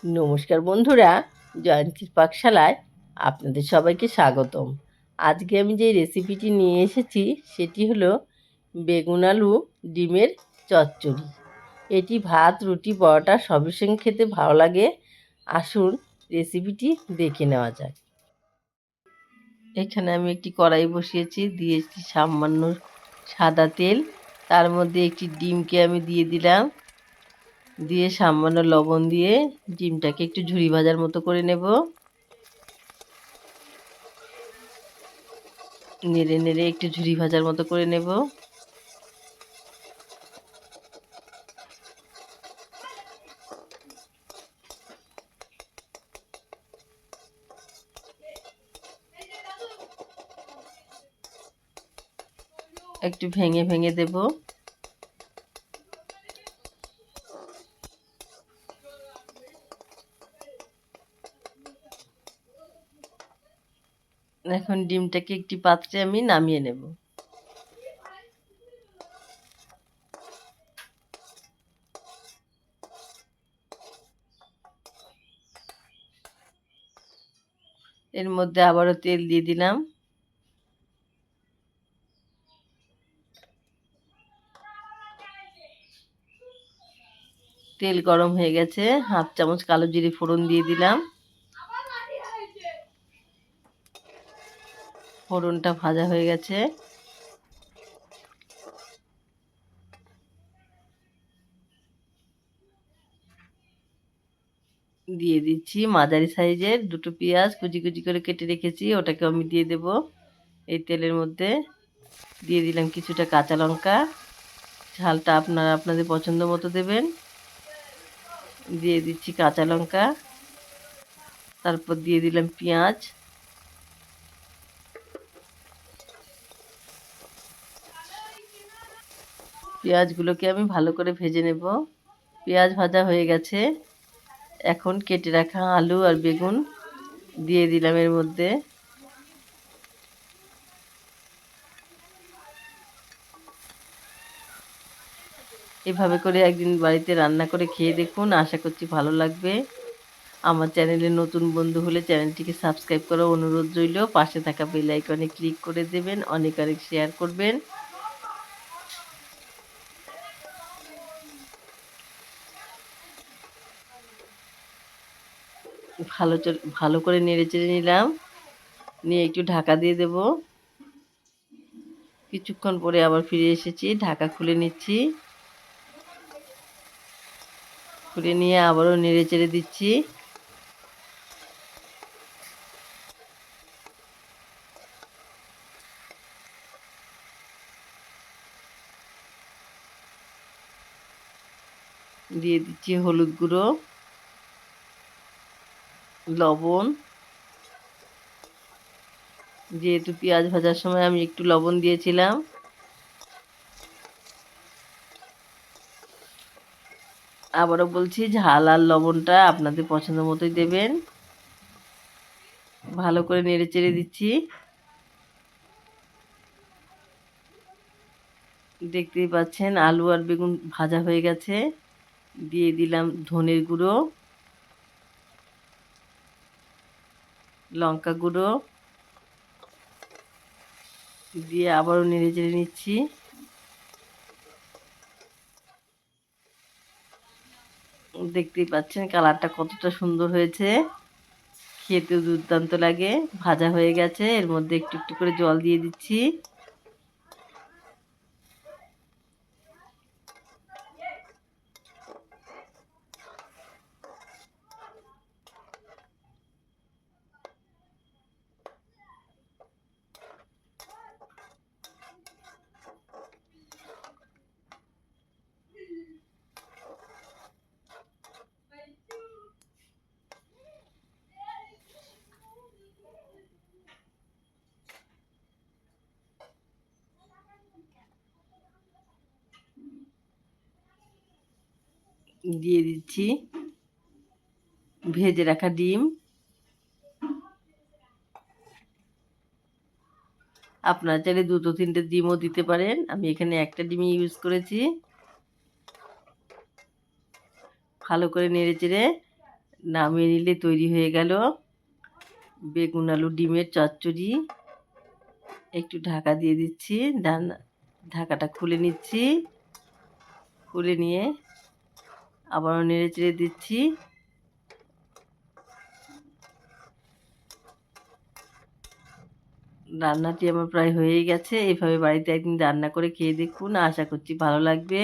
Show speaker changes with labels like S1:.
S1: নমস্কার বন্ধুরা, জয়ন্তীর পাকশালায় আপনাদের সবাইকে স্বাগতম। আজকে আমি যে রেসিপিটি নিয়ে এসেছি সেটি হলো বেগুন আলু ডিমের চচ্চড়ি। এটি ভাত, রুটি, পরোটা সবের সঙ্গে খেতে ভালো লাগে। আসুন রেসিপিটি দেখে নেওয়া যাক। এখানে আমি একটি কড়াই বসিয়েছি, দিয়েছি সামান্য সাদা তেল। তার মধ্যে একটি ডিমকে আমি দিয়ে দিলাম, দিয়ে সামান্য লবণ দিয়ে ডিমটাকে একটু ঝুরি ভাজার মতো করে নেব। নেড়ে নেড়ে একটু ঝুরি ভাজার মতো করে নেব। একটু ভেঙে ভেঙে দেব। এখন ডিমটাকে একটি পাত্রে আমি নামিয়ে নেব। এর মধ্যে আবারও তেল দিয়ে দিলাম। তেল গরম হয়ে গেছে, হাফ চামচ কালো জিরে ফোড়ন দিয়ে দিলাম। ফোড়নটা ভাজা হয়ে গেছে। দিয়ে দিচ্ছি মাঝারি সাইজের দুটো পেঁয়াজ কুচি কুচি করে কেটে রেখেছি, ওটাকে আমি দিয়ে দেব এই তেলের মধ্যে। দিয়ে দিলাম কিছুটা কাঁচা লঙ্কা, ঝালটা আপনারা আপনাদের পছন্দ মতো দেবেন। দিয়ে দিচ্ছি কাঁচা লঙ্কা, তারপর দিয়ে দিলাম পেঁয়াজ। পেঁয়াজগুলোকে আমি ভালো করে ভেজে নেব। পেঁয়াজ ভাজা হয়ে গেছে। এখন কেটে রাখা আলু আর বেগুন দিয়ে দিলাম এর মধ্যে। এভাবে করে একদিন বাড়িতে রান্না করে খেয়ে দেখুন, আশা করছি ভালো লাগবে। আমার চ্যানেলে নতুন বন্ধু হলে চ্যানেলটিকে সাবস্ক্রাইব করার অনুরোধ রইল। পাশে থাকা বেল আইকনে ক্লিক করে দেবেন, অনেক অনেক শেয়ার করবেন। ভালো করে নেড়ে চেড়ে নিলাম, নিয়ে একটু ঢাকা দিয়ে দেব। কিছুক্ষণ পরে আবার ফিরে এসেছি, ঢাকা খুলে নিচ্ছি। খুলে নিয়ে আবারও নেড়ে চেড়ে দিচ্ছি। দিয়ে দিচ্ছি হলুদ গুঁড়ো, লবণ। যেহেতু পেঁয়াজ ভাজার সময় আমি একটু লবণ দিয়েছিলাম। আবারও বলছি, ঝাল আর লবণটা আপনাদের পছন্দ মতোই দেবেন। ভালো করে নেড়ে চেড়ে দিচ্ছি। দেখতেই পাচ্ছেন আলু আর বেগুন ভাজা হয়ে গেছে। দিয়ে দিলাম ধনের গুঁড়ো, লঙ্কা গুঁড়ো, দিয়ে আবারও নেড়ে চেড়ে নিচ্ছি। দেখতেই পাচ্ছেন কালারটা কতটা সুন্দর হয়েছে, খেতেও দুর্দান্ত লাগে। ভাজা হয়ে গেছে, এর মধ্যে একটু একটু করে জল দিয়ে দিচ্ছি। দিয়ে দিচ্ছি ভেজে রাখা ডিম। আপনারা চাইলে দুটো তিনটে ডিমও দিতে পারেন, আমি এখানে একটা ডিমই ইউজ করেছি। ভালো করে নেড়ে চেড়ে নামিয়ে নিলে তৈরি হয়ে গেল বেগুন আলু ডিমের চচ্চড়ি। একটু ঢাকা দিয়ে দিচ্ছি, ঢাকাটা খুলে নিচ্ছি। খুলে নিয়ে আবারও নেড়ে চেড়ে দিচ্ছি। রান্নাটি আমার প্রায় হয়েই গেছে। এভাবে বাড়িতে একদিন রান্না করে খেয়ে দেখুন, আশা করছি ভালো লাগবে।